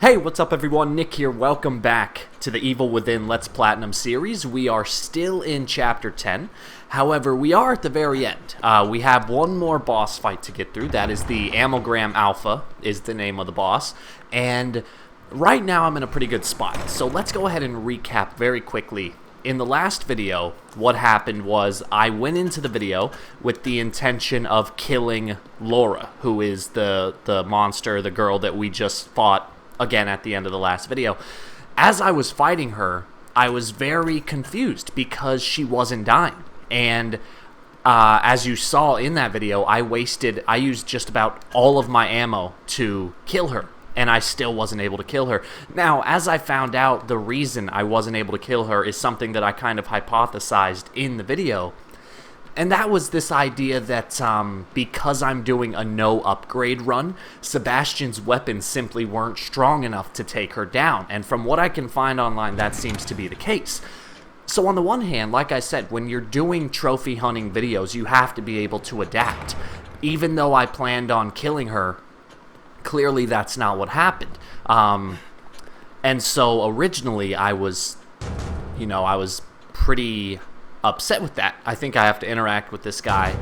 Hey, what's up everyone? Nick here. Welcome back to the Evil Within Let's Platinum series. We are still in Chapter 10. However, we are at the very end. We have one more boss fight to get through. That is the Amalgam Alpha, is the name of the boss. And right now I'm in a pretty good spot. So let's go ahead and recap very quickly. In the last video, what happened was I went into the video with the intention of killing Laura, who is the monster, the girl that we just fought again at the end of the last video. As I was fighting her, I was very confused because she wasn't dying. And as you saw in that video, I used just about all of my ammo to kill her. And I still wasn't able to kill her. Now, as I found out, the reason I wasn't able to kill her is something that I kind of hypothesized in the video. And that was this idea that because I'm doing a no upgrade run, Sebastian's weapons simply weren't strong enough to take her down. And from what I can find online, that seems to be the case. So on the one hand, like I said, when you're doing trophy hunting videos, you have to be able to adapt. Even though I planned on killing her, clearly that's not what happened. And so originally I was pretty upset with that. I think I have to interact with this guy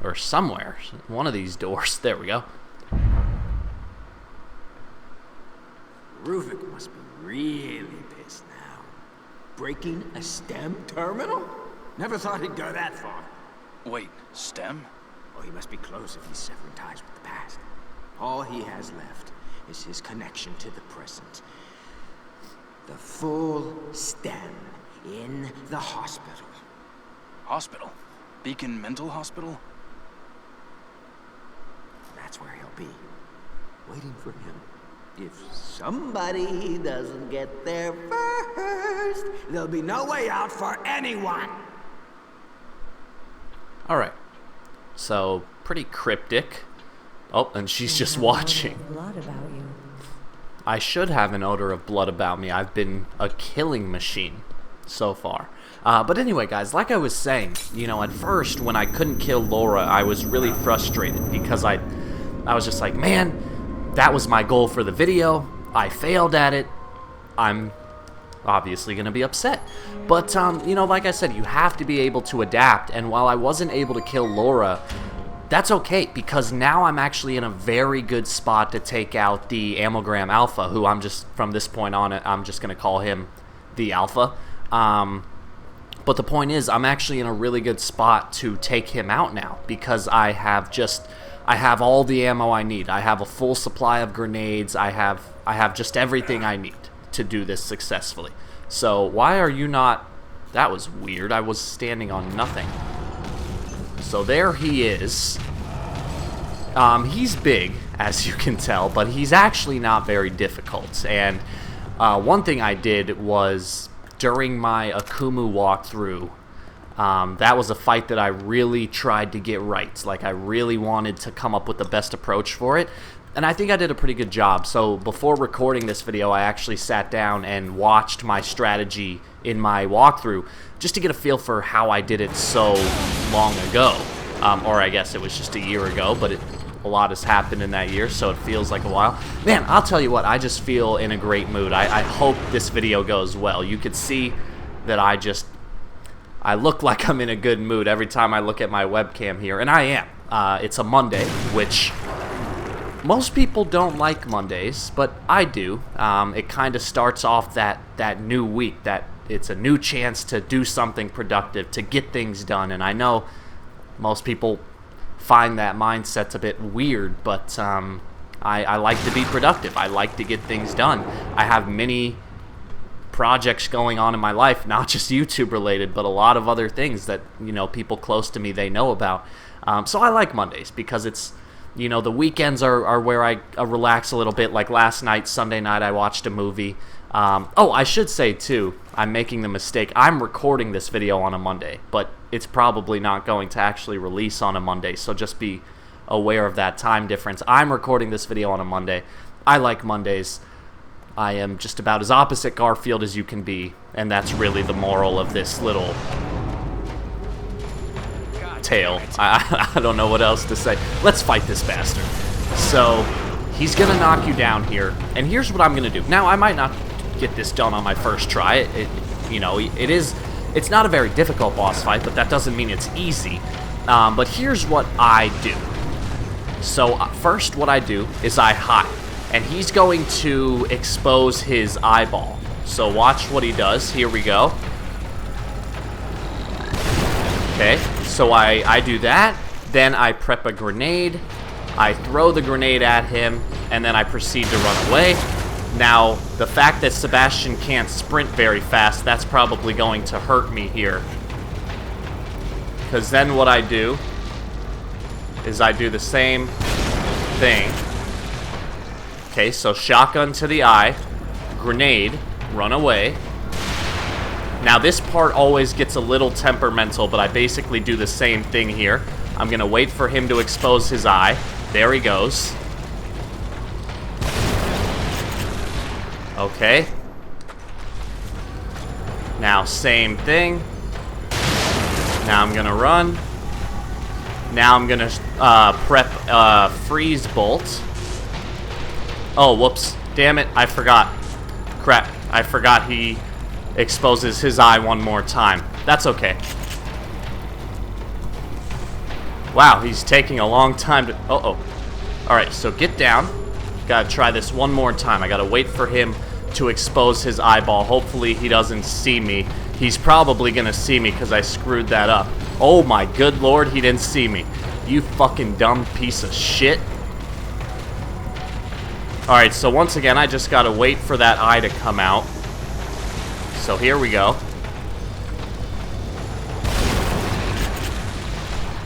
or somewhere. One of these doors. There we go. Ruvik must be really pissed now. Breaking a STEM terminal? Never thought he'd go that far. Wait, STEM? Oh, he must be close if he's severing ties with the past. All he has left is his connection to the present. The full STEM in the hospital. Hospital? Beacon Mental Hospital? That's where he'll be, waiting for him. If somebody doesn't get there first, there'll be no way out for anyone. Alright. So, pretty cryptic. Oh, and she's just watching. Blood about you. I should have an odor of blood about me. I've been a killing machine so far. But anyway, guys, like I was saying, at first, when I couldn't kill Laura, I was really frustrated because I was just like, man, that was my goal for the video. I failed at it. I'm obviously going to be upset. But, like I said, you have to be able to adapt. And while I wasn't able to kill Laura, that's okay, because now I'm actually in a very good spot to take out the Amalgam Alpha, who from this point on, I'm just going to call him the Alpha. But the point is, I'm actually in a really good spot to take him out now, because I have all the ammo I need. I have a full supply of grenades. I have just everything I need to do this successfully. So why are you not... That was weird. I was standing on nothing. So there he is. He's big, as you can tell, but he's actually not very difficult. And one thing I did was, during my Akumu walkthrough, that was a fight that I really tried to get right. Like, I really wanted to come up with the best approach for it. And I think I did a pretty good job. So before recording this video, I actually sat down and watched my strategy in my walkthrough just to get a feel for how I did it so long ago. Or I guess it was just a year ago, but a lot has happened in that year, so it feels like a while. Man, I'll tell you what, I just feel in a great mood. I hope this video goes well. You could see that I look like I'm in a good mood every time I look at my webcam here, and I am. It's a Monday, which... most people don't like Mondays, but I do. It kind of starts off that new week, that it's a new chance to do something productive, to get things done. And I know most people find that mindset's a bit weird, but I like to be productive. I like to get things done. I have many projects going on in my life, not just YouTube related, but a lot of other things that, people close to me, they know about. So I like Mondays because it's... the weekends are where I relax a little bit. Like last night, Sunday night, I watched a movie. Oh, I should say, too, I'm making the mistake. I'm recording this video on a Monday, but it's probably not going to actually release on a Monday, so just be aware of that time difference. I'm recording this video on a Monday. I like Mondays. I am just about as opposite Garfield as you can be, and that's really the moral of this little tale. I don't know what else to say. Let's fight this bastard. So He's going to knock you down here, and here's what I'm going to do. Now, I might not get this done on my first try. It's not a very difficult boss fight, but that doesn't mean it's easy. But here's what I do. So, first what I do is I hide, and he's going to expose his eyeball. So watch what he does. Here we go. Okay, so I do that. Then I prep a grenade. I throw the grenade at him, and then I proceed to run away. Now, the fact that Sebastian can't sprint very fast, that's probably going to hurt me here. Because then what I do is I do the same thing. Okay, so shotgun to the eye, grenade, run away. Now this part always gets a little temperamental, but I basically do the same thing here. I'm gonna wait for him to expose his eye. There he goes. Okay. Now same thing. Now I'm gonna run. Now I'm gonna prep freeze bolt. Oh, whoops. Damn it, I forgot. Crap, I forgot he exposes his eye one more time. That's okay. Wow, he's taking a long time to... Uh-oh. Alright, so get down. Gotta try this one more time. I gotta wait for him to expose his eyeball. Hopefully he doesn't see me. He's probably gonna see me because I screwed that up. Oh my good lord, he didn't see me. You fucking dumb piece of shit. Alright, so once again, I just gotta wait for that eye to come out. So here we go.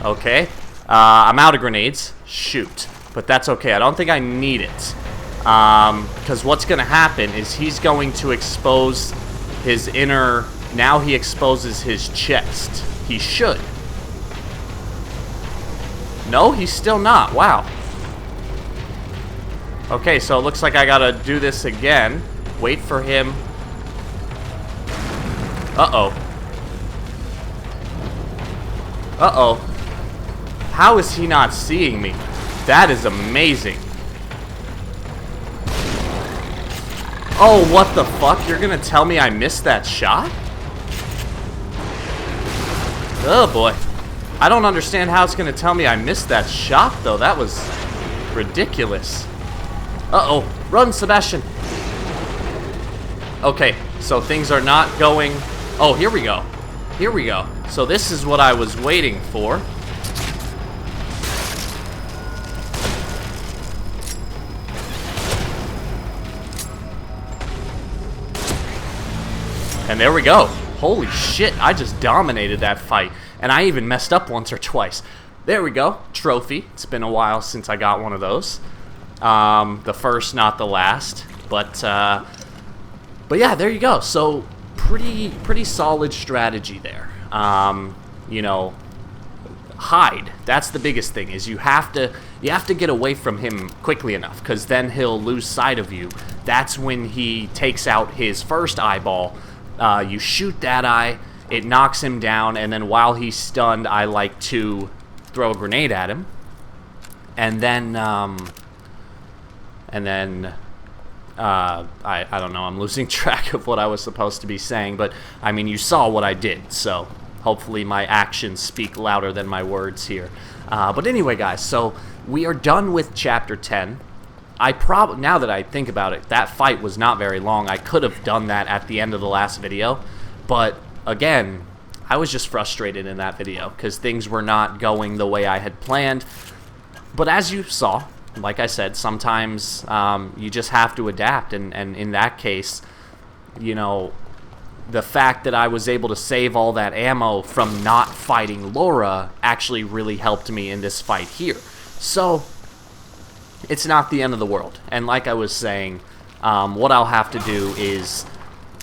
Okay. I'm out of grenades. Shoot. But that's okay. I don't think I need it. Because what's gonna happen is he's going to expose his inner... Now he exposes his chest. He should. No, he's still not. Wow. Okay, so it looks like I gotta do this again. Wait for him. Uh-oh. Uh-oh. How is he not seeing me? That is amazing. Oh, what the fuck? You're gonna tell me I missed that shot? Oh, boy. I don't understand how it's gonna tell me I missed that shot, though. That was ridiculous. Uh-oh. Run, Sebastian. Okay, so things are not going... Oh, here we go. Here we go. So this is what I was waiting for. And there we go. Holy shit, I just dominated that fight. And I even messed up once or twice. There we go. Trophy. It's been a while since I got one of those. The first, not the last. But yeah, there you go. So pretty solid strategy there. You know, hide. That's the biggest thing. Is you have to get away from him quickly enough, because then he'll lose sight of you. That's when he takes out his first eyeball. You shoot that eye. It knocks him down, and then while he's stunned, I like to throw a grenade at him, and then I don't know, I'm losing track of what I was supposed to be saying, but I mean, you saw what I did, so hopefully my actions speak louder than my words here. But anyway, guys, so we are done with Chapter 10. Now that I think about it, that fight was not very long. I could have done that at the end of the last video, but again, I was just frustrated in that video because things were not going the way I had planned. But as you saw, like I said, sometimes you just have to adapt, and in that case, you know, the fact that I was able to save all that ammo from not fighting Laura actually really helped me in this fight here. So it's not the end of the world. And like I was saying, what I'll have to do is,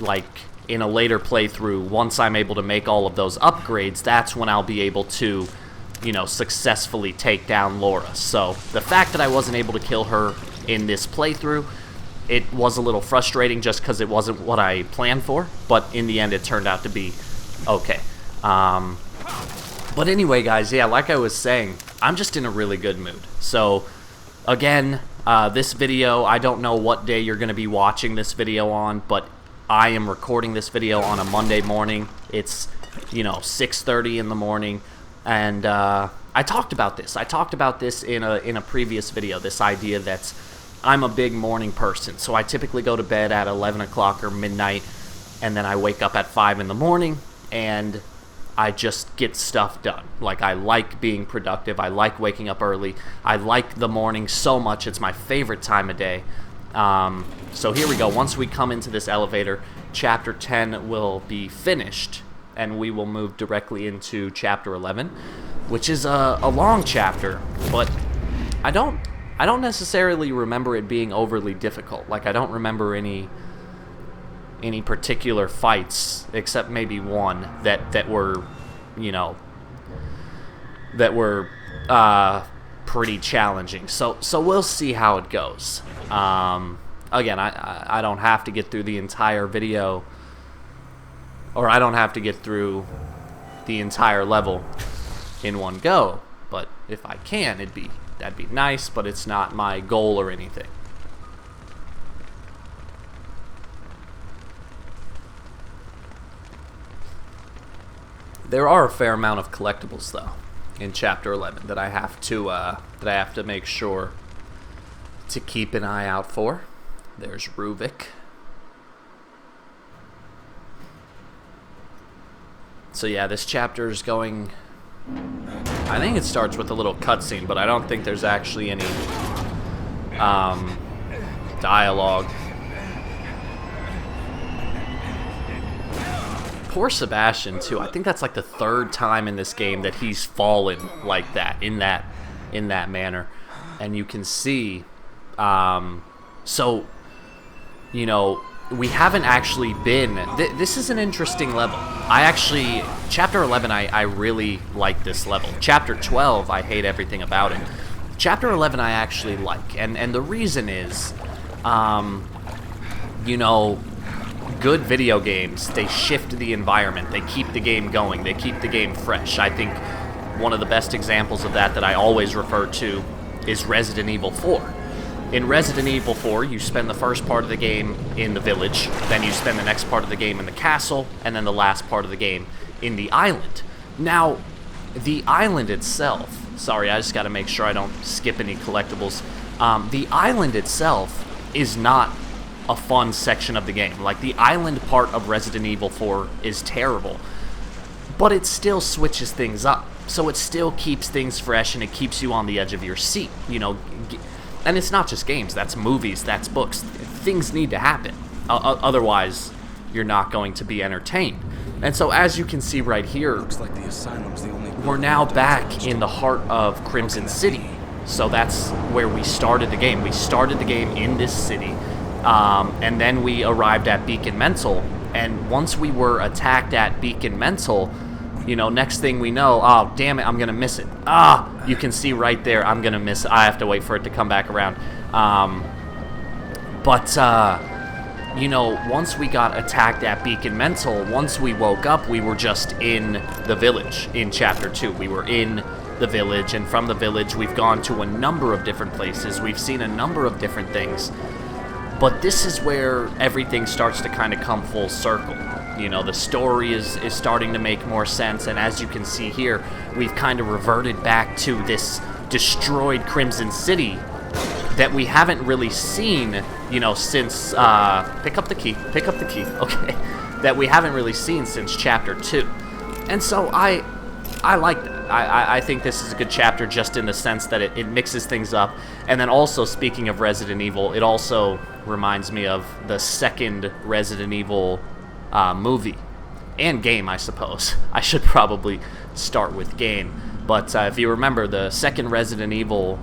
like, in a later playthrough, once I'm able to make all of those upgrades, that's when I'll be able to, you know, successfully take down Laura. So the fact that I wasn't able to kill her in this playthrough, it was a little frustrating just because it wasn't what I planned for, but in the end it turned out to be okay. But anyway, guys, yeah, like I was saying, I'm just in a really good mood. So again, This video, I don't know what day you're going to be watching this video on, but I am recording this video on a Monday morning. It's, you know, 6:30 in the morning, and I talked about this. I talked about this in a previous video, this idea that I'm a big morning person, so I typically go to bed at 11 o'clock or midnight, and then I wake up at 5 in the morning, and I just get stuff done. Like, I like being productive. I like waking up early. I like the morning so much. It's my favorite time of day. So here we go. Once we come into this elevator, Chapter 10 will be finished, and we will move directly into Chapter 11, which is a long chapter, but I don't necessarily remember it being overly difficult. Like, I don't remember any particular fights, except maybe one that were, you know, that were pretty challenging. So we'll see how it goes. Again, I don't have to get through the entire video, or I don't have to get through the entire level in one go, but if I can, that'd be nice, but it's not my goal or anything. There are a fair amount of collectibles, though, in Chapter 11 that I have to make sure to keep an eye out for. There's Ruvik. So yeah, this chapter is going. I think it starts with a little cutscene, but I don't think there's actually any dialogue. Poor Sebastian too. I think that's like the third time in this game that he's fallen like that, in that manner, and you can see. So, you know, we haven't actually been. This is an interesting level. Chapter 11, I really like this level. Chapter 12, I hate everything about it. Chapter 11, I actually like, and the reason is, you know, good video games, they shift the environment, they keep the game going, they keep the game fresh. I think one of the best examples of that I always refer to is Resident Evil 4. In Resident Evil 4, you spend the first part of the game in the village, then you spend the next part of the game in the castle, and then the last part of the game in the island. Now, the island itself, sorry, I just gotta make sure I don't skip any collectibles. The island itself is not a fun section of the game. Like, the island part of Resident Evil 4 is terrible, but it still switches things up, so it still keeps things fresh and it keeps you on the edge of your seat, you know. And it's not just games, that's movies, that's books. Things need to happen, otherwise you're not going to be entertained. And so, as you can see right here, Looks like the asylum's the only we're now back in the heart of Crimson City. So that's where we started the game. We started the game in this city. And then we arrived at Beacon Mental, and once we were attacked at Beacon Mental, you know, next thing we know, oh, damn it, I'm gonna miss it. You can see right there, I'm gonna miss it. I have to wait for it to come back around. You know, once we got attacked at Beacon Mental, once we woke up, we were just in the village in Chapter 2. We were in the village, and from the village, we've gone to a number of different places. We've seen a number of different things. But this is where everything starts to kind of come full circle. You know, the story is starting to make more sense, and as you can see here, we've kind of reverted back to this destroyed Crimson City that we haven't really seen, you know, since, pick up the key, okay, that we haven't really seen since Chapter 2. And so I like that. I think this is a good chapter just in the sense that it mixes things up. And then also, speaking of Resident Evil, it also reminds me of the second Resident Evil movie and game, I suppose. I should probably start with game. But if you remember, the second Resident Evil,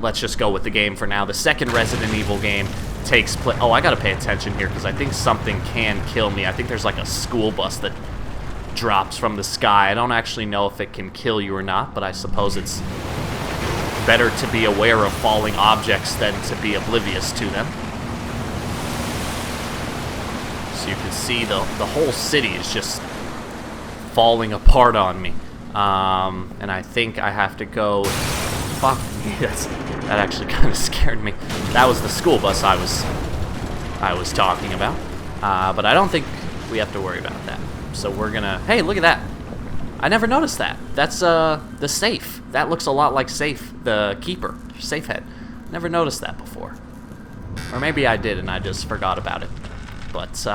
let's just go with the game for now. The second Resident Evil game takes place... Oh, I gotta pay attention here because I think something can kill me. I think there's like a school bus that drops from the sky. I don't actually know if it can kill you or not, but I suppose it's better to be aware of falling objects than to be oblivious to them. So you can see the whole city is just falling apart on me. And I think I have to go... Fuck, that's That actually kind of scared me. That was the school bus I was talking about. But I don't think we have to worry about that. So we're gonna... Hey, look at that. I never noticed that. That's the safe. That looks a lot like safe, the keeper, safe head. Never noticed that before. Or maybe I did and I just forgot about it. But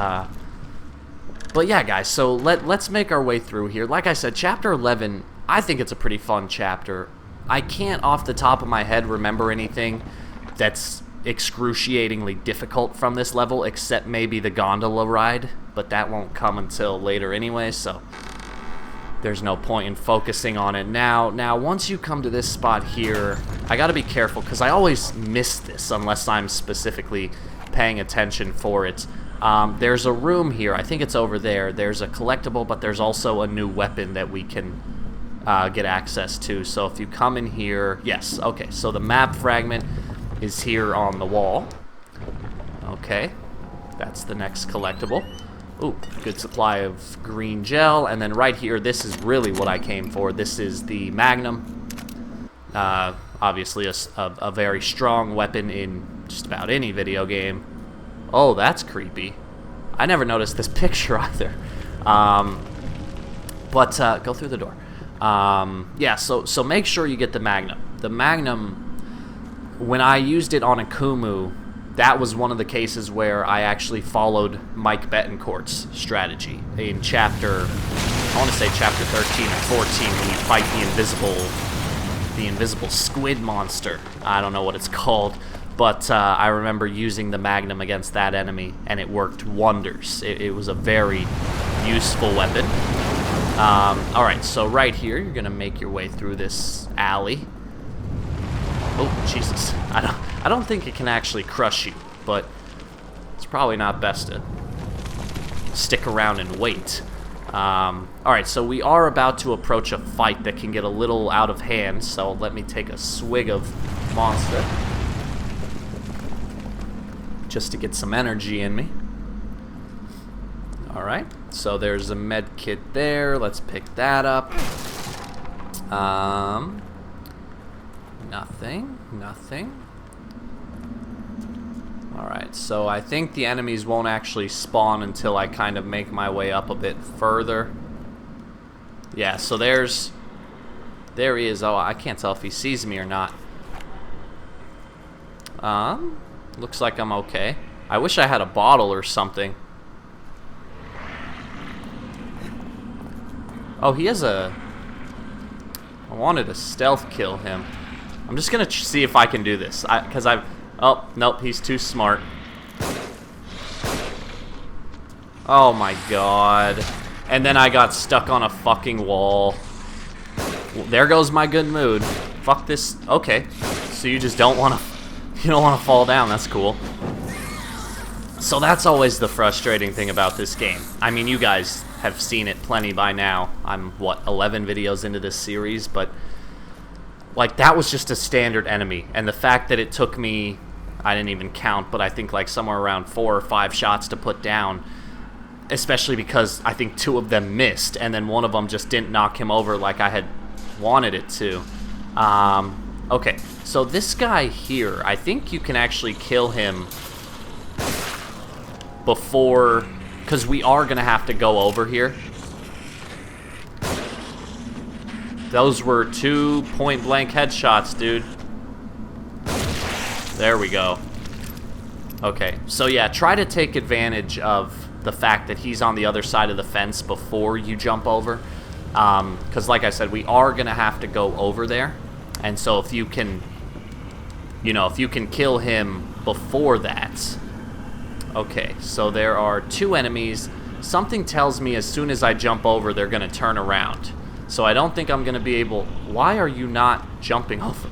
yeah, guys, so let's make our way through here. Like I said, Chapter 11, I think it's a pretty fun chapter. I can't, off the top of my head, remember anything that's excruciatingly difficult from this level, except maybe the gondola ride, but that won't come until later anyway, so there's no point in focusing on it now. Now, once you come to this spot here, I gotta be careful, because I always miss this unless I'm specifically paying attention for it. There's a room here. I think it's over there. There's a collectible, but there's also a new weapon that we can get access to. So if you come in here... Yes, okay. So the map fragment is here on the wall. Okay. That's the next collectible. Ooh, good supply of green gel. And then right here, this is really what I came for. This is the Magnum. Obviously a very strong weapon in just about any video game. Oh, that's creepy. I never noticed this picture either. But go through the door. Yeah, so make sure you get the Magnum. The Magnum, when I used it on Akumu, that was one of the cases where I actually followed Mike Betancourt's strategy in chapter, I want to say chapter 13 or 14, when you fight the invisible squid monster. I don't know what it's called. But I remember using the Magnum against that enemy, and it worked wonders. It was a very useful weapon. Alright, so right here, you're going to make your way through this alley. Oh, Jesus. I don't think it can actually crush you, but it's probably not best to stick around and wait. Alright, so we are about to approach a fight that can get a little out of hand, so let me take a swig of Monster, just to get some energy in me. Alright, so there's a med kit there. Let's pick that up. Nothing. Alright, so I think the enemies won't actually spawn until I kind of make my way up a bit further. Yeah, so there he is. Oh, I can't tell if he sees me or not. Looks like I'm okay. I wish I had a bottle or something. Oh, he has a... I wanted to stealth kill him. I'm just gonna see if I can do this. Because I've... Oh, nope, he's too smart. Oh my god. And then I got stuck on a fucking wall. Well, there goes my good mood. Fuck this. Okay. So you just don't want to... You don't want to fall down. That's cool. So that's always the frustrating thing about this game. I mean, you guys have seen it plenty by now. I'm, what, 11 videos into this series, but... Like, that was just a standard enemy. And the fact that it took me... I didn't even count, but I think like somewhere around 4 or 5 shots to put down. Especially because I think 2 of them missed, and then one of them just didn't knock him over like I had wanted it to. Okay, so this guy here, I think you can actually kill him before... Because we are going to have to go over here. Those were 2 point-blank headshots, dude. There we go. Okay, so yeah, try to take advantage of the fact that he's on the other side of the fence before you jump over. Because like I said, we are going to have to go over there. And so if you can, you know, if you can kill him before that. Okay, so there are 2 enemies. Something tells me as soon as I jump over, they're going to turn around. So I don't think I'm going to be able... Why are you not jumping over?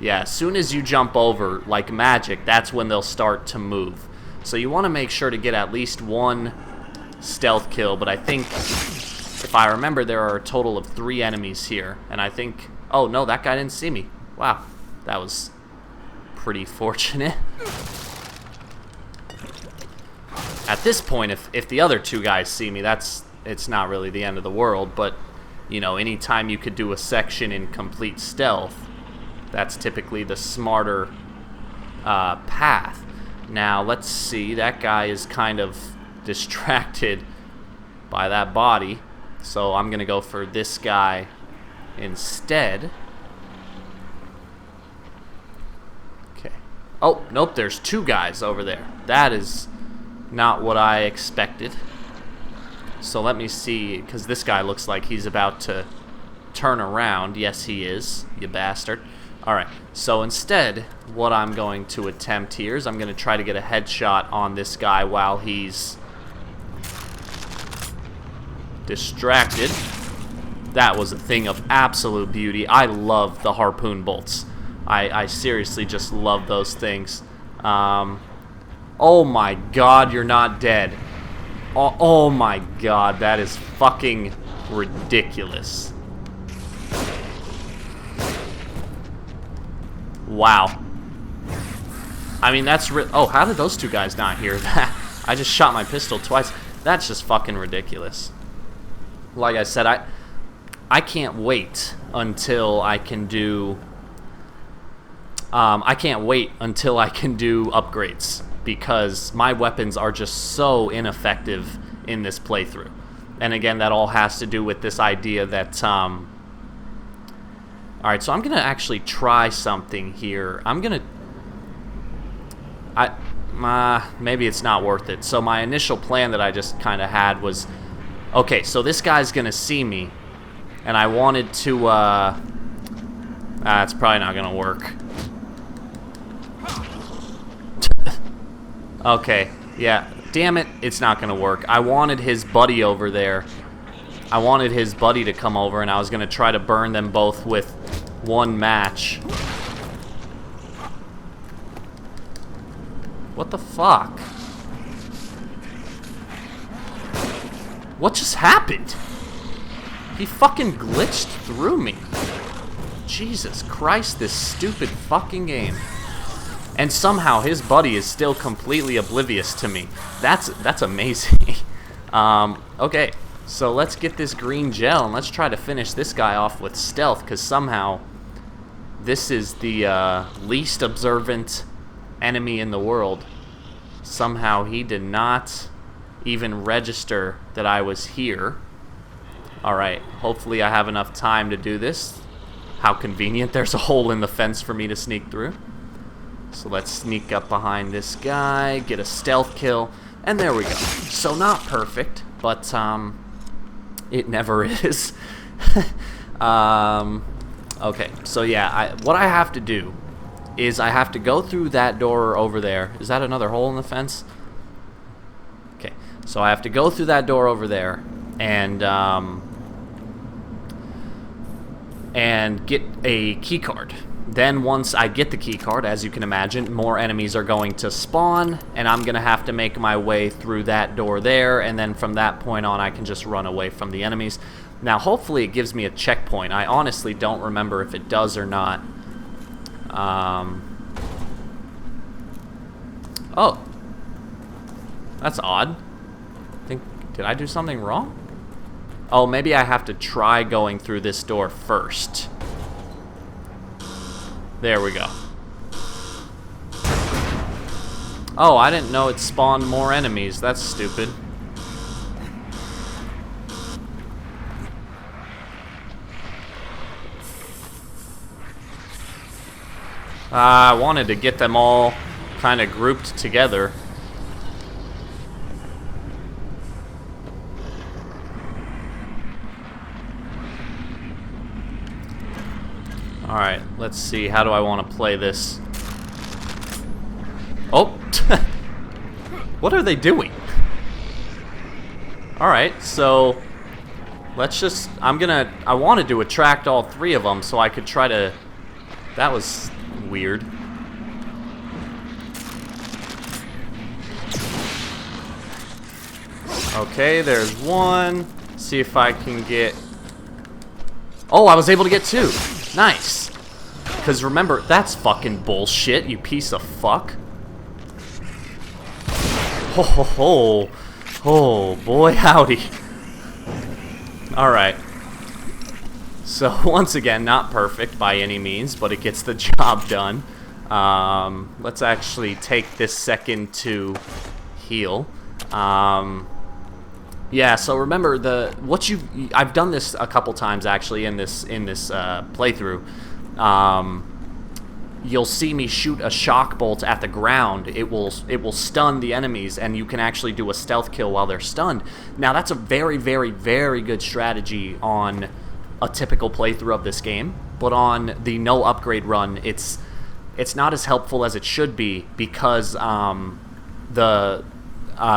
Yeah, as soon as you jump over, like magic, that's when they'll start to move. So you want to make sure to get at least 1 stealth kill, but I think, if I remember, there are a total of 3 enemies here. And I think... Oh, no, that guy didn't see me. Wow, that was pretty fortunate. At this point, if the other 2 guys see me, it's not really the end of the world, but, you know, anytime you could do a section in complete stealth, That's typically the smarter path. Now, let's see. That guy is kind of distracted by that body. So I'm going to go for this guy instead. Okay. Oh, nope, there's two guys over there. That is not what I expected. So let me see, because this guy looks like he's about to turn around. Yes, he is, you bastard. Alright, so instead, what I'm going to attempt here is I'm going to try to get a headshot on this guy while he's distracted. That was a thing of absolute beauty. I love the harpoon bolts. I seriously just love those things. Oh my god, you're not dead. Oh my god, that is fucking ridiculous. Wow. I mean, that's oh, how did those two guys not hear that? I just shot my pistol twice. That's just fucking ridiculous. Like I said, I can't wait until I can do upgrades, because my weapons are just so ineffective in this playthrough. And again, that all has to do with this idea that alright, so I'm gonna actually try something here. Maybe it's not worth it. So my initial plan that I just kind of had was, okay, so this guy's gonna see me, and I wanted to, it's probably not gonna work. Okay, yeah, damn it, it's not gonna work. I wanted his buddy over there. I wanted his buddy to come over, and I was gonna try to burn them both with one match. What the fuck? What just happened? He fucking glitched through me. Jesus Christ, this stupid fucking game. And somehow his buddy is still completely oblivious to me. That's amazing. Okay, so let's get this green gel and let's try to finish this guy off with stealth, because somehow this is the least observant enemy in the world. Somehow he did not even register that I was here. Alright, hopefully I have enough time to do this. How convenient, there's a hole in the fence for me to sneak through. So let's sneak up behind this guy, get a stealth kill, and there we go. So not perfect, but it never is. Okay, so yeah, what I have to do is I have to go through that door over there. Is that another hole in the fence? Okay, so I have to go through that door over there and get a key card. Then once I get the key card, as you can imagine, more enemies are going to spawn, and I'm gonna have to make my way through that door there, and then from that point on I can just run away from the enemies. Now hopefully it gives me a checkpoint. I honestly don't remember if it does or not. Oh, that's odd. Did I do something wrong? Oh, maybe I have to try going through this door first. There we go. Oh, I didn't know it spawned more enemies. That's stupid. I wanted to get them all kind of grouped together. Alright, let's see. How do I want to play this? Oh! What are they doing? Alright, so let's just... I wanted to attract all three of them so I could try to... That was weird. Okay, there's one. See if I can get... Oh, I was able to get two. Nice. Because remember, that's fucking bullshit, you piece of fuck. Ho ho ho. Oh, boy howdy. Alright. So once again, not perfect by any means, but it gets the job done. Let's actually take this second to heal. Yeah, so remember I've done this a couple times actually in this playthrough. You'll see me shoot a shock bolt at the ground. It will stun the enemies, and you can actually do a stealth kill while they're stunned. Now that's a very, very, very good strategy on a typical playthrough of this game, but on the no upgrade run, it's not as helpful as it should be because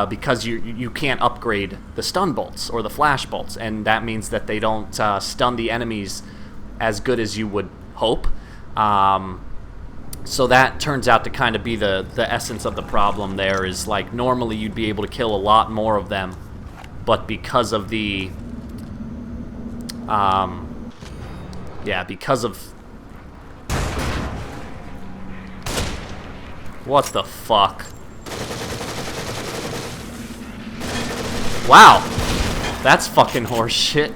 because you can't upgrade the stun bolts or the flash bolts, and that means that they don't stun the enemies as good as you would hope. So that turns out to kind of be the essence of the problem there, is like normally you'd be able to kill a lot more of them, but because of the because of what the fuck? Wow, that's fucking horse shit.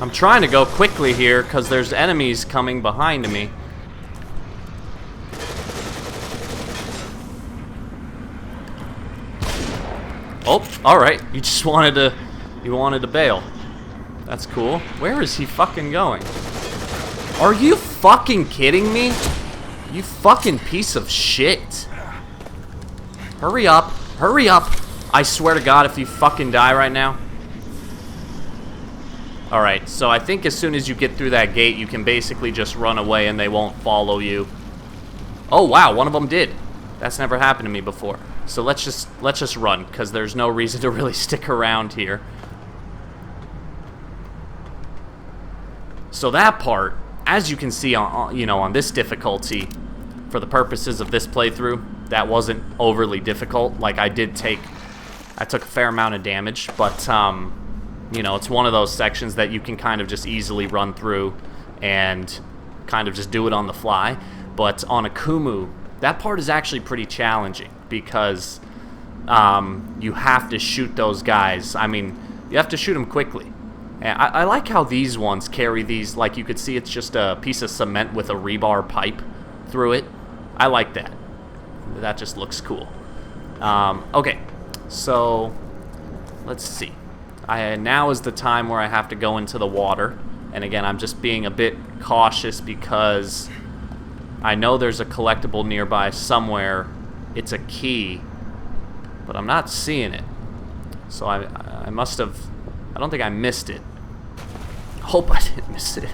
I'm trying to go quickly here because there's enemies coming behind me. Oh, alright. You just wanted to bail. That's cool. Where is he fucking going? Are you fucking kidding me? You fucking piece of shit. Hurry up. Hurry up. I swear to God, if you fucking die right now. Alright, so I think as soon as you get through that gate, you can basically just run away and they won't follow you. Oh, wow, one of them did. That's never happened to me before. So let's just run, because there's no reason to really stick around here. So that part, as you can see on this difficulty, for the purposes of this playthrough, that wasn't overly difficult. Like I took a fair amount of damage, but you know, it's one of those sections that you can kind of just easily run through and kind of just do it on the fly. But on Akumu, that part is actually pretty challenging because you have to shoot those guys. I mean, you have to shoot them quickly. And I like how these ones carry these, like you could see it's just a piece of cement with a rebar pipe through it. I like that. That just looks cool. Okay, so let's see. Now is the time where I have to go into the water. And again, I'm just being a bit cautious because I know there's a collectible nearby somewhere. It's a key, but I'm not seeing it. So I must have... I don't think I missed it. Hope I didn't miss it.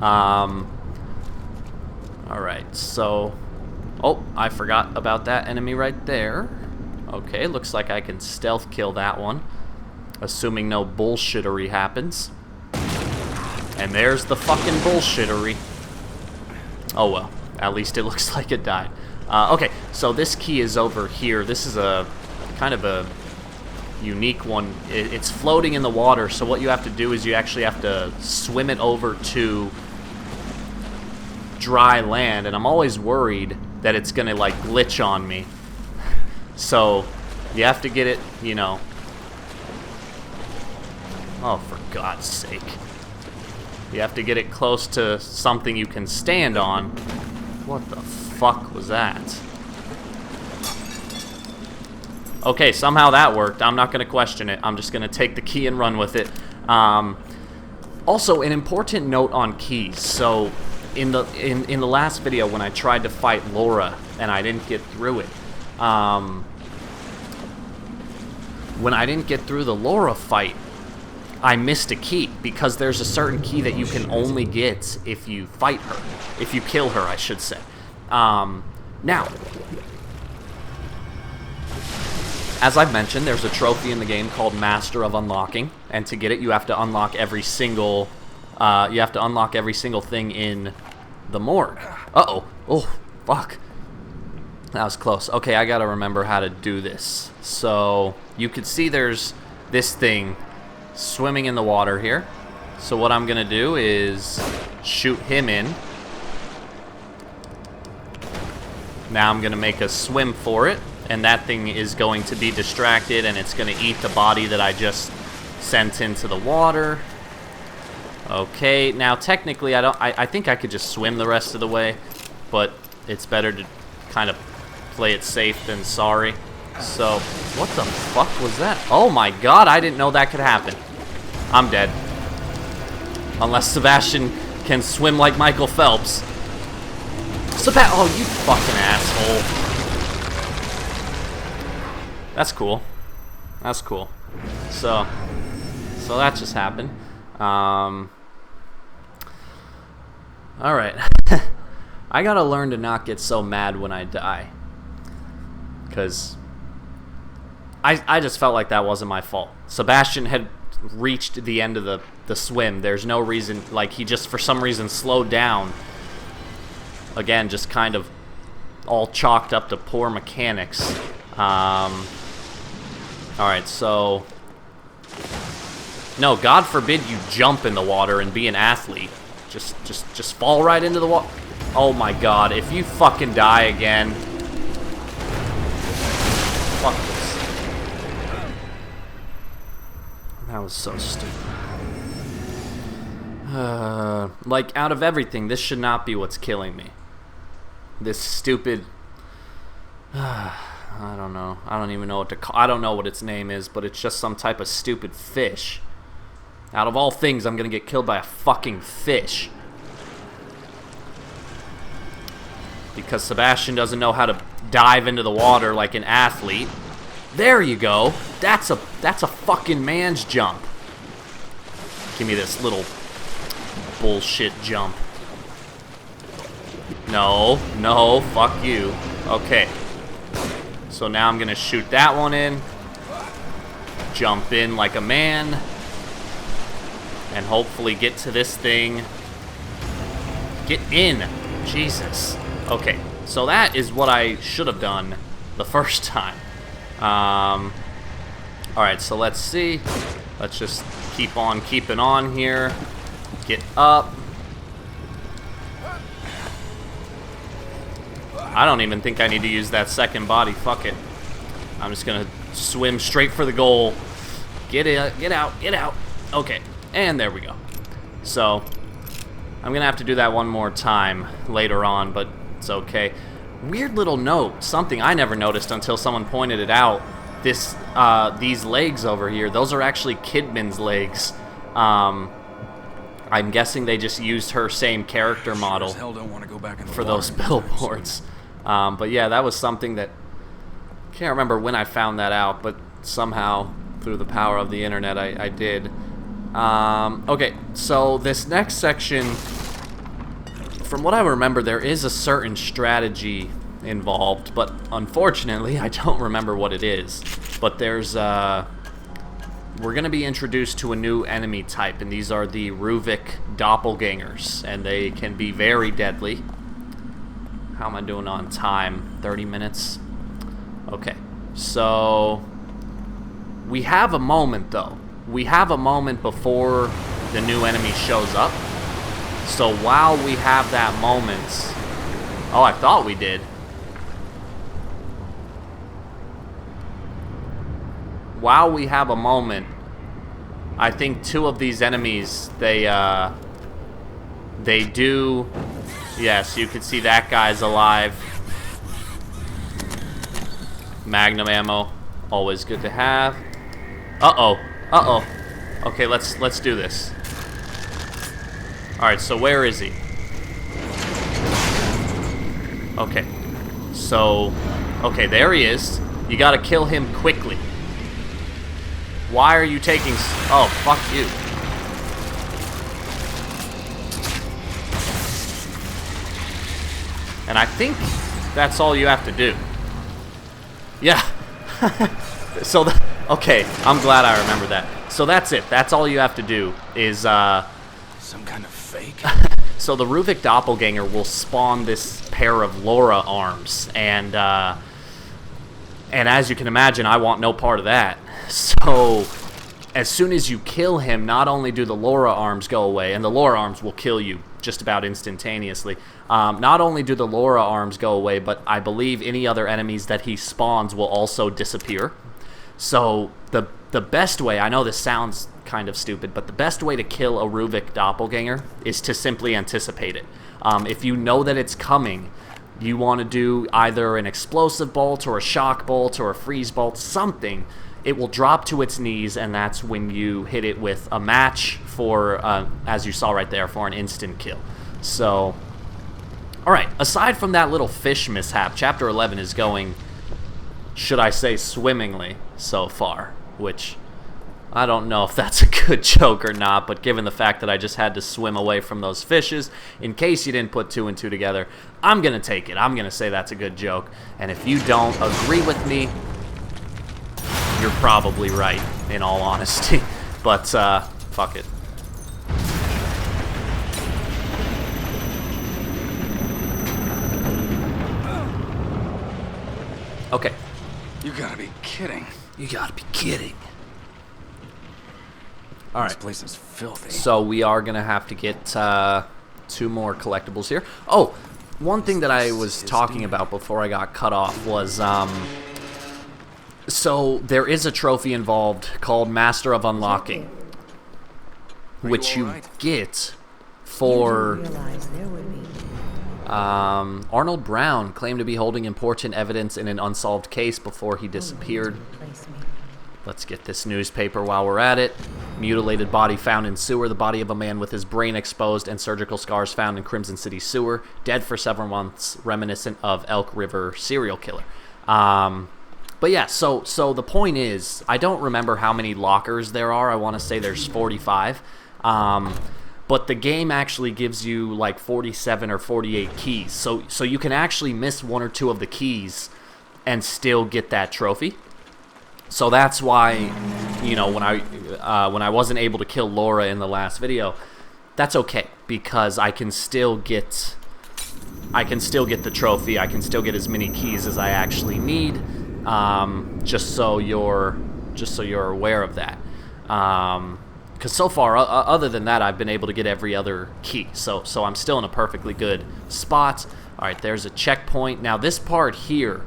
Alright, so... Oh, I forgot about that enemy right there. Okay, looks like I can stealth kill that one. Assuming no bullshittery happens. And there's the fucking bullshittery. Oh well, at least it looks like it died. Okay, so this key is over here. This is a kind of a unique one. It's floating in the water, so what you have to do is you actually have to swim it over to dry land, and I'm always worried that it's gonna like glitch on me. So you have to get it, you know. Oh, for God's sake. You have to get it close to something you can stand on. What the fuck was that? Okay, somehow that worked. I'm not going to question it. I'm just going to take the key and run with it. Also, an important note on keys. So, in the last video when I tried to fight Laura and I didn't get through it, when I didn't get through the Laura fight, I missed a key, because there's a certain key that you can only get if you fight her. If you kill her, I should say. Now, as I've mentioned, there's a trophy in the game called Master of Unlocking, and to get it, you have to unlock every single, thing in the morgue. Uh-oh. Oh, fuck. That was close. Okay, I gotta remember how to do this. So, you can see there's this thing swimming in the water here. So what I'm gonna do is shoot him in. Now I'm going to make a swim for it, and that thing is going to be distracted, and it's going to eat the body that I just sent into the water. Okay, now technically I think I could just swim the rest of the way, but it's better to kind of play it safe than sorry. So, what the fuck was that? Oh my god, I didn't know that could happen. I'm dead. Unless Sebastian can swim like Michael Phelps. Oh, you fucking asshole. That's cool. That's cool. So that just happened. Alright. I gotta learn to not get so mad when I die. Because I just felt like that wasn't my fault. Sebastian had reached the end of the swim. There's no reason, like, he just for some reason slowed down. Again, just kind of all chalked up to poor mechanics. Alright, so... No, God forbid you jump in the water and be an athlete. Just fall right into the water. Oh my god, if you fucking die again... Fuck this. That was so stupid. Like, out of everything, this should not be what's killing me. This stupid... I don't know. I don't even know what to call... I don't know what its name is, but it's just some type of stupid fish. Out of all things, I'm gonna get killed by a fucking fish. Because Sebastian doesn't know how to dive into the water like an athlete. There you go. That's a fucking man's jump. Give me this little bullshit jump. No, no, fuck you. Okay. So now I'm gonna shoot that one in. Jump in like a man. And hopefully get to this thing. Get in. Jesus. Okay, so that is what I should have done the first time. Alright, so let's see. Let's just keep on keeping on here. Get up. I don't even think I need to use that second body. Fuck it. I'm just gonna swim straight for the goal. Get out, get out, get out. Okay, and there we go. So, I'm gonna have to do that one more time later on, but it's okay. Weird little note, something I never noticed until someone pointed it out. These legs over here, those are actually Kidman's legs. I'm guessing they just used her same character model for those billboards. But yeah, that was something that... Can't remember when I found that out, but somehow, through the power of the internet, I did. Okay, so this next section... From what I remember, there is a certain strategy involved, but unfortunately, I don't remember what it is. But there's, we're going to be introduced to a new enemy type, and these are the Ruvik doppelgangers, and they can be very deadly. How am I doing on time? 30 minutes? Okay, so we have a moment, though. We have a moment before the new enemy shows up. So while we have that moment... Oh, I thought we did. While we have a moment, I think two of these enemies, they do... Yes, you can see that guy's alive. Magnum ammo, always good to have. Uh-oh, uh-oh. Okay, let's do this. Alright, so where is he? Okay. So, okay, there he is. You gotta kill him quickly. Why are you taking... Oh, fuck you. And I think that's all you have to do. Yeah. So, okay, I'm glad I remember that. So that's it. That's all you have to do is, Some kind of fake? So the Ruvik doppelganger will spawn this pair of Laura arms, and as you can imagine, I want no part of that. So as soon as you kill him, not only do the Laura arms go away, and the Laura arms will kill you just about instantaneously. Not only do the Laura arms go away, but I believe any other enemies that he spawns will also disappear. So the best way, I know this sounds kind of stupid, but the best way to kill a Ruvik doppelganger is to simply anticipate it. If you know that it's coming, you want to do either an explosive bolt or a shock bolt or a freeze bolt, something. It will drop to its knees, and that's when you hit it with a match for, as you saw right there, for an instant kill. So, alright, aside from that little fish mishap, Chapter 11 is going, should I say, swimmingly so far, which I don't know if that's a good joke or not, but given the fact that I just had to swim away from those fishes, in case you didn't put 2 and 2 together, I'm going to take it. I'm going to say that's a good joke, and if you don't agree with me, you're probably right, in all honesty. But, fuck it. Okay. You gotta be kidding. You gotta be kidding. Alright. This place is filthy. So we are gonna have to get 2 more collectibles here. Oh, one thing that I was talking about before I got cut off was, so there is a trophy involved called Master of Unlocking, which you get for Arnold Brown claimed to be holding important evidence in an unsolved case before he disappeared. Let's get this newspaper while we're at it. Mutilated body found in sewer. The body of a man with his brain exposed and surgical scars found in Crimson City sewer. Dead for several months, reminiscent of Elk River serial killer. But yeah, so the point is, I don't remember how many lockers there are. I want to say there's 45. But the game actually gives you like 47 or 48 keys. So you can actually miss 1 or 2 of the keys and still get that trophy. So that's why, you know, when I wasn't able to kill Laura in the last video, that's okay, because I can still get the trophy. I can still get as many keys as I actually need. Just so you're aware of that. Because so far, other than that, I've been able to get every other key. So I'm still in a perfectly good spot. All right, there's a checkpoint. Now this part here,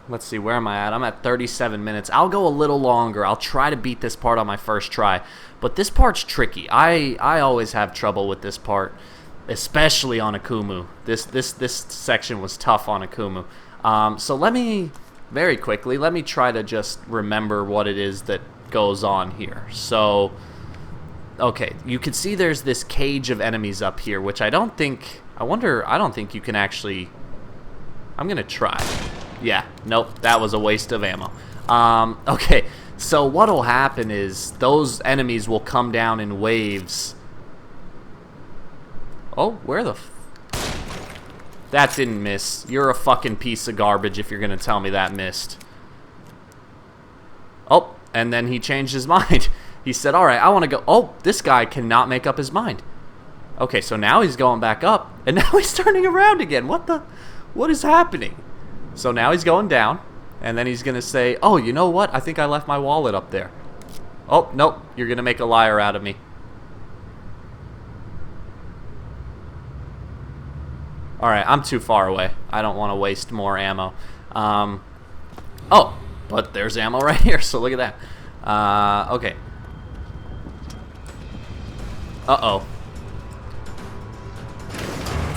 let's see, where am I at? I'm at 37 minutes. I'll go a little longer. I'll try to beat this part on my first try. But this part's tricky. I always have trouble with this part, especially on Akumu. This section was tough on Akumu. So let me, very quickly, let me try to just remember what it is that goes on here. So, okay, you can see there's this cage of enemies up here, which I don't think you can actually, I'm gonna try. Yeah, nope, that was a waste of ammo. Okay, so what'll happen is those enemies will come down in waves. Oh, where the that didn't miss. You're a fucking piece of garbage if you're gonna tell me that missed. Oh, and then he changed his mind. He said, alright, I want to go. Oh, this guy cannot make up his mind. Okay, so now he's going back up, and now he's turning around again. What is happening? So now he's going down, and then he's gonna say, oh, you know what? I think I left my wallet up there. Oh, nope, you're gonna make a liar out of me. Alright, I'm too far away. I don't want to waste more ammo. Oh, but there's ammo right here, so look at that. Okay. Uh-oh.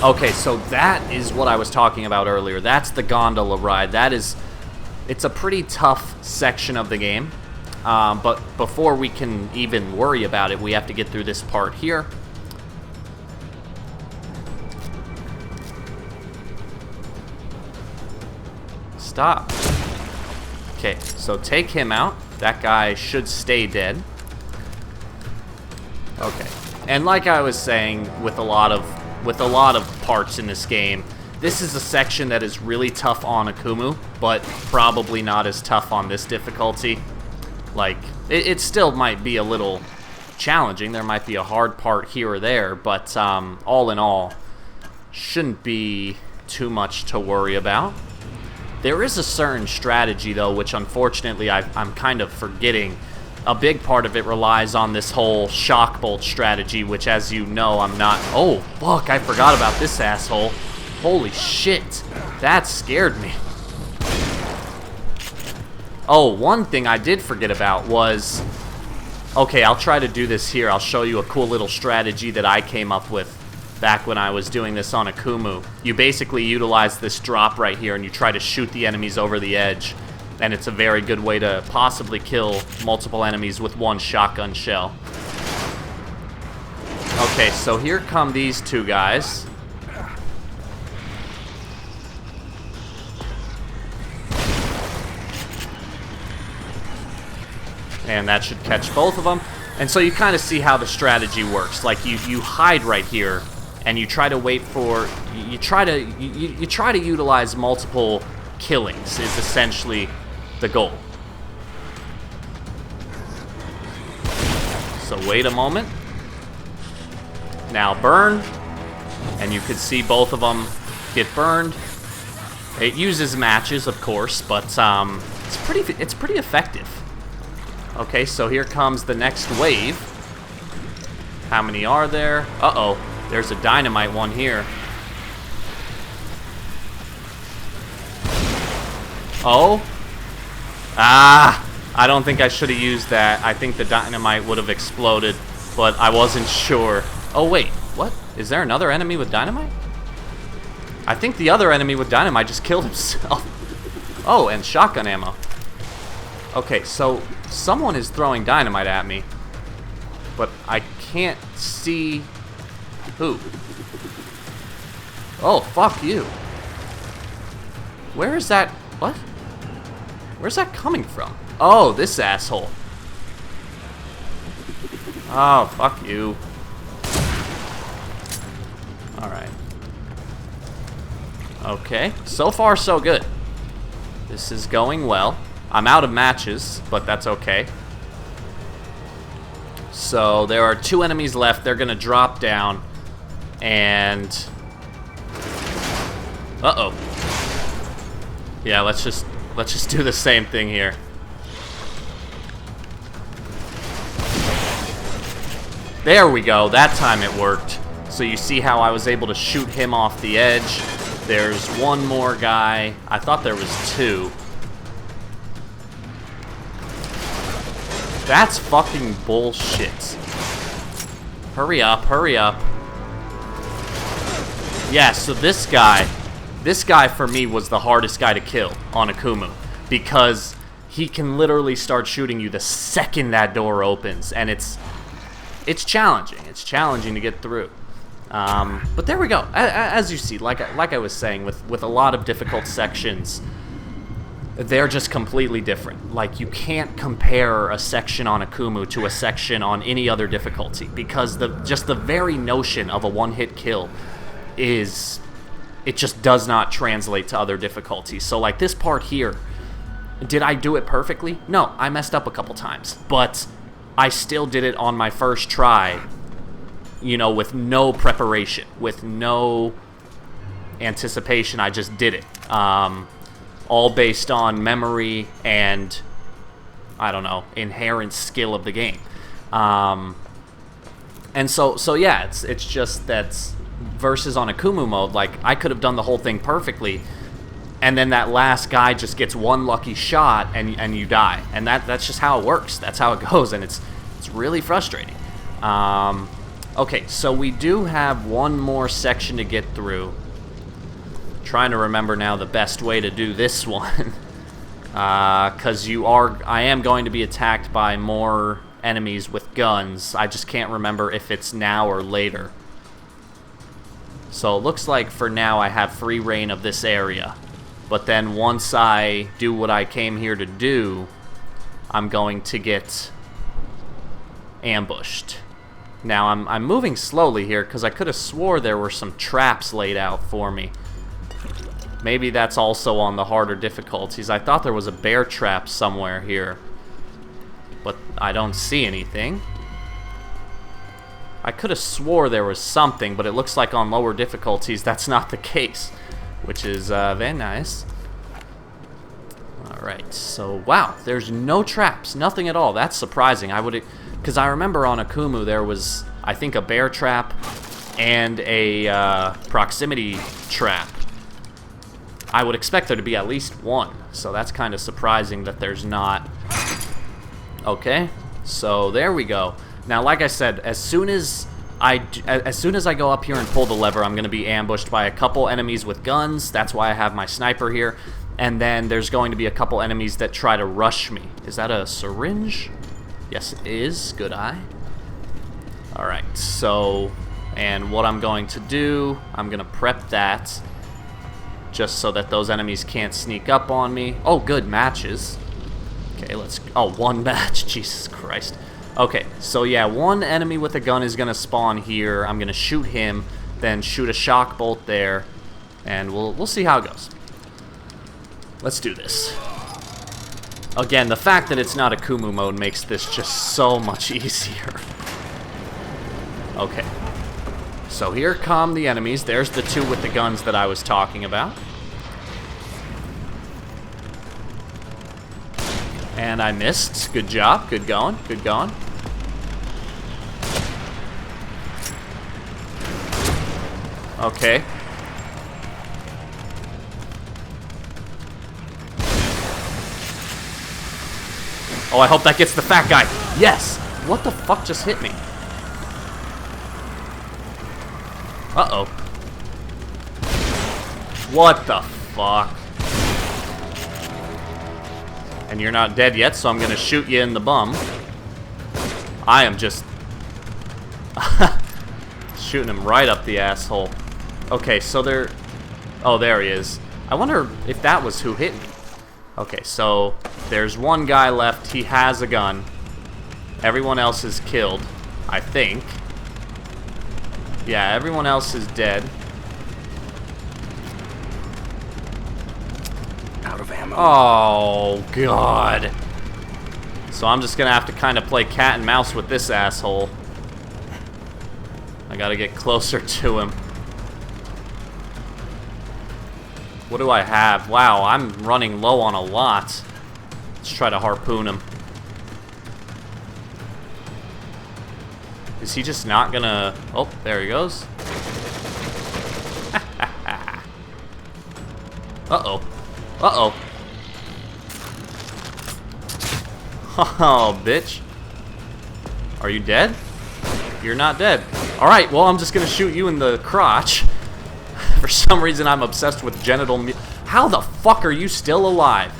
Okay, so that is what I was talking about earlier. That's the gondola ride. It's a pretty tough section of the game. But before we can even worry about it, we have to get through this part here. Stop. Okay, so take him out. That guy should stay dead. Okay. And like I was saying, with a lot of parts in this game, this is a section that is really tough on Akumu, but probably not as tough on this difficulty. Like, it still might be a little challenging. There might be a hard part here or there, but all in all, shouldn't be too much to worry about. There is a certain strategy, though, which unfortunately I'm kind of forgetting. a big part of it relies on this whole shock bolt strategy, which, as you know, I'm not... Oh, fuck, I forgot about this asshole. Holy shit, that scared me. Oh, one thing I did forget about was... Okay, I'll try to do this here. I'll show you a cool little strategy that I came up with back when I was doing this on Akumu. You basically utilize this drop right here, and you try to shoot the enemies over the edge. And it's a very good way to possibly kill multiple enemies with one shotgun shell. Okay, so here come these two guys. And that should catch both of them. And so you kind of see how the strategy works. Like you hide right here, and you try to wait for you try to utilize multiple killings is essentially the goal. So wait a moment. Now burn, and you can see both of them get burned. It uses matches, of course, but it's pretty effective. Okay, so here comes the next wave. How many are there? Uh-oh, there's a dynamite one here. Oh. Ah, I don't think I should have used that. I think the dynamite would have exploded, but I wasn't sure. Oh, wait, what? Is there another enemy with dynamite? I think the other enemy with dynamite just killed himself. Oh, and shotgun ammo. Okay, so someone is throwing dynamite at me, but I can't see who. Oh, fuck you. Where is that? What? Where's that coming from? Oh, this asshole. Oh, fuck you. Alright. Okay, so far so good. This is going well. I'm out of matches, but that's okay. So there are 2 enemies left. They're gonna drop down, and uh-oh. Yeah, let's just do the same thing here. There we go. That time it worked. So you see how I was able to shoot him off the edge. There's one more guy. I thought there was 2. That's fucking bullshit. Hurry up, hurry up. Yeah, so this guy for me was the hardest guy to kill on Akumu, because he can literally start shooting you the second that door opens, and it's challenging. It's challenging to get through. But there we go. As you see, like I was saying, with a lot of difficult sections, they're just completely different. Like, you can't compare a section on Akumu to a section on any other difficulty, because just the very notion of a one-hit kill is... it just does not translate to other difficulties. So, like, this part here, did I do it perfectly? No, I messed up a couple times, but I still did it on my first try, you know, with no preparation, with no anticipation. I just did it. All based on memory and, I don't know, inherent skill of the game. And so yeah, it's just that versus on Akumu mode, like, I could have done the whole thing perfectly, and then that last guy just gets one lucky shot and you die. And that's just how it works. That's how it goes, and it's really frustrating. Okay, so we do have one more section to get through. Trying to remember now the best way to do this one, because I am going to be attacked by more enemies with guns. I just can't remember if it's now or later. So it looks like for now I have free reign of this area, but then once I do what I came here to do, I'm going to get ambushed. Now I'm moving slowly here because I could have swore there were some traps laid out for me. Maybe that's also on the harder difficulties. I thought there was a bear trap somewhere here, but I don't see anything. I could have swore there was something, but it looks like on lower difficulties that's not the case, which is very nice. Alright, so, wow, there's no traps, nothing at all. That's surprising. Because I remember on Akumu there was, I think, a bear trap and a proximity trap. I would expect there to be at least one, so that's kind of surprising that there's not. Okay, so there we go. Now, like I said, as soon as I go up here and pull the lever, I'm going to be ambushed by a couple enemies with guns. That's why I have my sniper here. And then there's going to be a couple enemies that try to rush me. Is that a syringe? Yes, it is. Good eye. Alright, so, and what I'm going to do, I'm going to prep that just so that those enemies can't sneak up on me. Oh, good, matches. Okay, let's, oh, one match, Jesus Christ. Okay, so yeah, one enemy with a gun is going to spawn here. I'm going to shoot him, then shoot a shock bolt there, and we'll see how it goes. Let's do this. Again, the fact that it's not a Kumu mode makes this just so much easier. Okay. So here come the enemies. There's the two with the guns that I was talking about. And I missed. Good job. Good going. Good going. Okay. Oh, I hope that gets the fat guy. Yes! What the fuck just hit me? Uh-oh. What the fuck? And you're not dead yet, so I'm gonna shoot you in the bum. I am just shooting him right up the asshole. Okay, so there... Oh, there he is. I wonder if that was who hit me. Okay, so there's one guy left. He has a gun. Everyone else is killed, I think. Yeah, everyone else is dead. Out of ammo. Oh, God. So I'm just gonna have to kind of play cat and mouse with this asshole. I gotta get closer to him. What do I have? Wow, I'm running low on a lot. Let's try to harpoon him. Is he just not gonna... Oh, there he goes. Uh-oh. Uh-oh. Oh, bitch. Are you dead? You're not dead. Alright, well, I'm just gonna shoot you in the crotch. For some reason, I'm obsessed with genital... How the fuck are you still alive?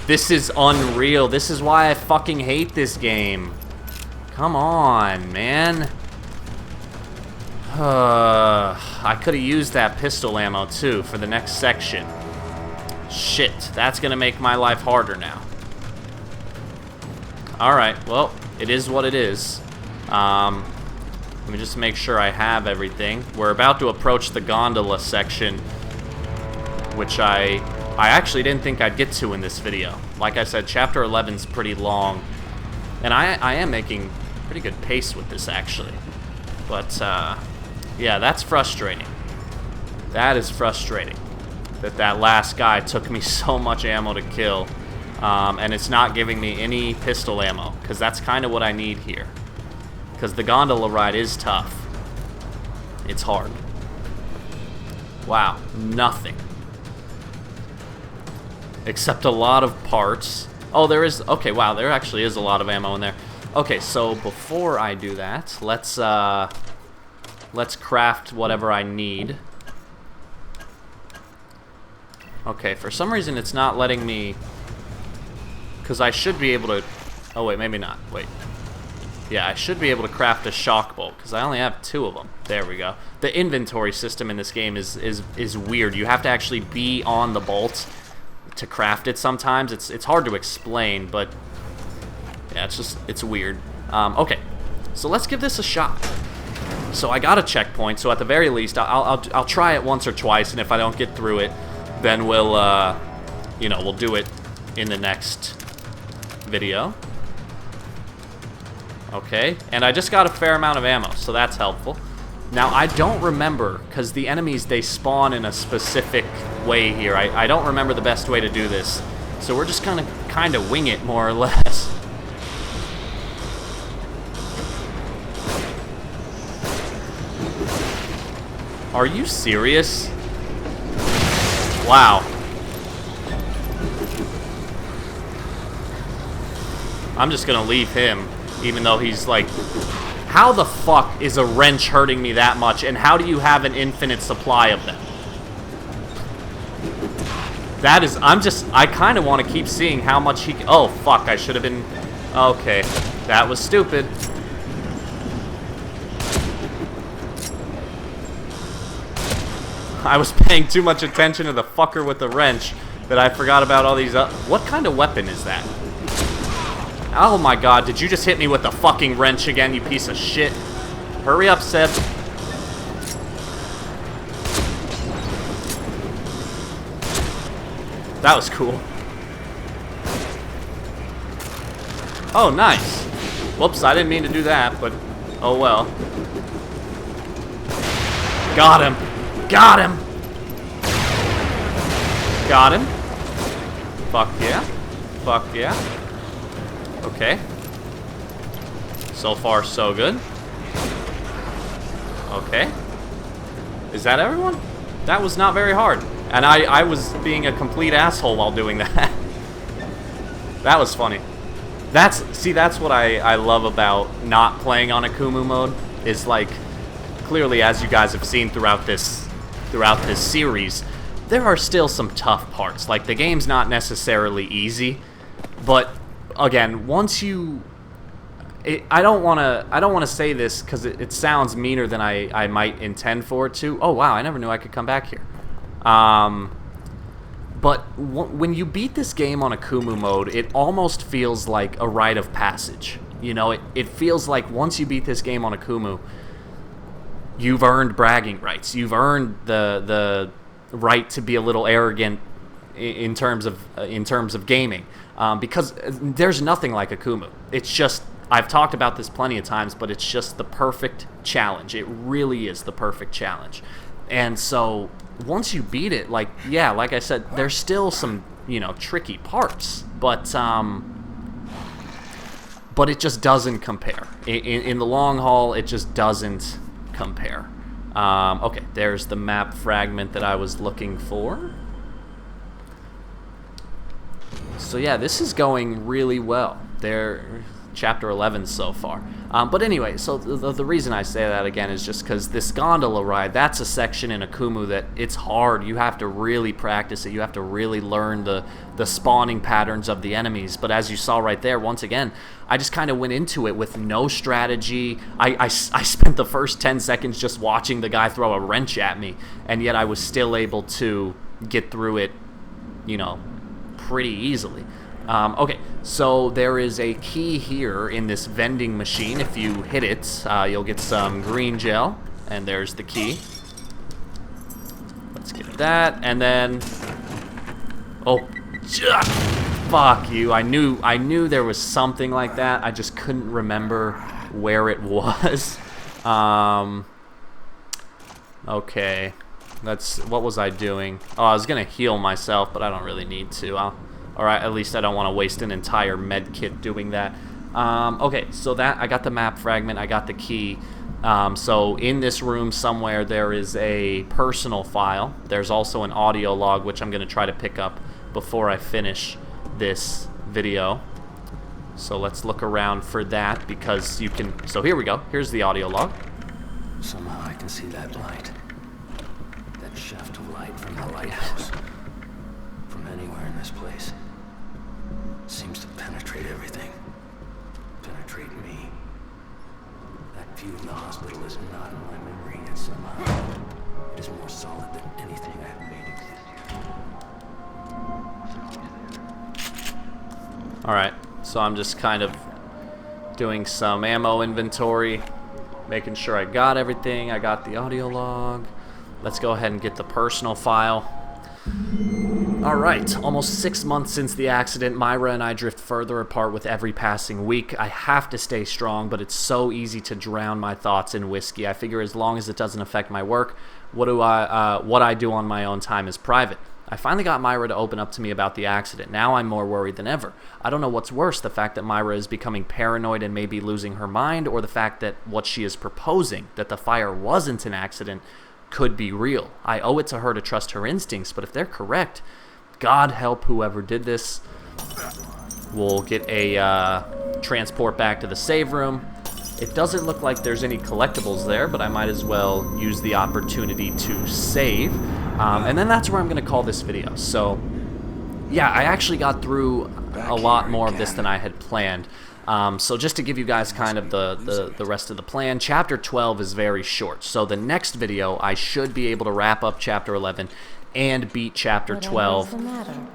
This is unreal. This is why I fucking hate this game. Come on, man. I could have used that pistol ammo, too, for the next section. Shit, that's gonna make my life harder now. Alright, well, it is what it is. Let me just make sure I have everything. We're about to approach the Gondola section, which I actually didn't think I'd get to in this video. Like I said, Chapter 11's pretty long, and I am making pretty good pace with this, actually. But, yeah, that's frustrating. That is frustrating, that last guy took me so much ammo to kill, and it's not giving me any pistol ammo, because that's kind of what I need here. Because the gondola ride is tough. It's hard. Wow, nothing. Except a lot of parts. Oh, there is... Okay, wow, there actually is a lot of ammo in there. Okay, so before I do that, let's craft whatever I need. Okay, for some reason it's not letting me... Because I should be able to... Oh, wait, maybe not. Wait. Yeah, I should be able to craft a shock bolt, because I only have 2 of them. There we go. The inventory system in this game is weird. You have to actually be on the bolt to craft it sometimes. It's hard to explain, but yeah, it's weird. Okay, so let's give this a shot. So I got a checkpoint, so at the very least, I'll try it once or twice, and if I don't get through it, then we'll do it in the next video. Okay, and I just got a fair amount of ammo, so that's helpful. Now, I don't remember, because the enemies, they spawn in a specific way here. I don't remember the best way to do this. So we're just gonna kind of wing it, more or less. Are you serious? Wow. I'm just gonna leave him, even though he's like... How the fuck is a wrench hurting me that much, and how do you have an infinite supply of them? That is... I kind of want to keep seeing how much he... Oh, fuck, I should have been... Okay, that was stupid. I was paying too much attention to the fucker with the wrench that I forgot about all these... What kind of weapon is that? Oh my god, did you just hit me with the fucking wrench again, you piece of shit? Hurry up, Seb. That was cool. Oh, nice. Whoops, I didn't mean to do that, but oh well. Got him. Got him. Got him. Fuck yeah. Fuck yeah. Okay. So far, so good. Okay. Is that everyone? That was not very hard. And I was being a complete asshole while doing that. That was funny. That's what I love about not playing on Akumu mode. Is like, clearly, as you guys have seen throughout this series, there are still some tough parts. Like, the game's not necessarily easy, but again, once you... I don't want to say this because it sounds meaner than I might intend for it to. Oh, wow, I never knew I could come back here. But when you beat this game on Akumu mode, it almost feels like a rite of passage. You know, it feels like once you beat this game on Akumu, you've earned bragging rights. You've earned the right to be a little arrogant in terms of gaming. Because there's nothing like Akumu. It's just, I've talked about this plenty of times, but it's just the perfect challenge. It really is the perfect challenge. And so, once you beat it, like, yeah, like I said, there's still some, tricky parts, but it just doesn't compare. In the long haul, it just doesn't compare. Okay, there's the map fragment that I was looking for. So yeah, this is going really well. Chapter 11 so far. But anyway, so the reason I say that again is just because this gondola ride, that's a section in Akumu that it's hard. You have to really practice it. You have to really learn the spawning patterns of the enemies. But as you saw right there, once again, I just kind of went into it with no strategy. I spent the first 10 seconds just watching the guy throw a wrench at me, and yet I was still able to get through it, pretty easily. Okay, so there is a key here in this vending machine. If you hit it, you'll get some green gel, and there's the key. Let's get that, and then... Oh, fuck you. I knew there was something like that. I just couldn't remember where it was. Okay, what was I doing? Oh, I was gonna heal myself, but I don't really need to. Or at least I don't want to waste an entire med kit doing that. Okay, so I got the map fragment, I got the key. So in this room somewhere there is a personal file. There's also an audio log, which I'm going to try to pick up before I finish this video. So let's look around for that, because you can... So here we go. Here's the audio log. Somehow I can see that light. That shaft of light from the lighthouse. From anywhere in this place. Seems to penetrate everything. Penetrate me. That view of the hospital is not in my memory, yet somehow it is more solid than anything I have made exist here. Alright, so I'm just kind of doing some ammo inventory, making sure I got everything. I got the audio log. Let's go ahead and get the personal file. Alright, almost 6 months since the accident, Myra and I drift further apart with every passing week. I have to stay strong, but it's so easy to drown my thoughts in whiskey. I figure as long as it doesn't affect my work, what I do on my own time is private. I finally got Myra to open up to me about the accident. Now I'm more worried than ever. I don't know what's worse, the fact that Myra is becoming paranoid and maybe losing her mind, or the fact that what she is proposing, that the fire wasn't an accident, could be real. I owe it to her to trust her instincts, but if they're correct, God help whoever did this. We'll get a transport back to the save room. It doesn't look like there's any collectibles there, but I might as well use the opportunity to save. And then that's where I'm going to call this video. So, yeah, I actually got through a lot more of this than I had planned. So just to give you guys kind of the rest of the plan, Chapter 12 is very short. So the next video, I should be able to wrap up Chapter 11 and beat Chapter 12.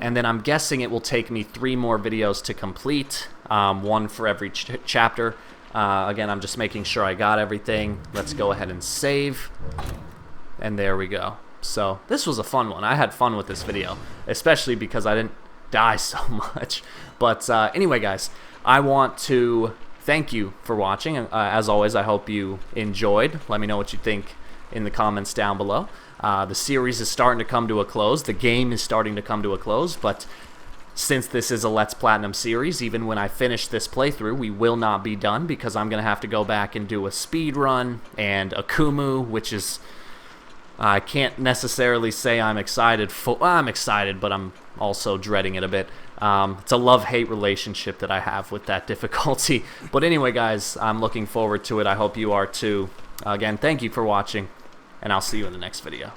And then I'm guessing it will take me 3 more videos to complete, 1 for every chapter. Again, I'm just making sure I got everything. Let's go ahead and save. And there we go. So this was a fun one. I had fun with this video, especially because I didn't die so much. But anyway, guys, I want to thank you for watching. As always, I hope you enjoyed. Let me know what you think in the comments down below. The series is starting to come to a close. The game is starting to come to a close, but since this is a Let's Platinum series, even when I finish this playthrough, we will not be done, because I'm going to have to go back and do a speed run and a Kumu, which is, I can't necessarily say I'm excited for. Well, I'm excited, but I'm also dreading it a bit. It's a love-hate relationship that I have with that difficulty. But anyway, guys, I'm looking forward to it. I hope you are too. Again, thank you for watching, and I'll see you in the next video.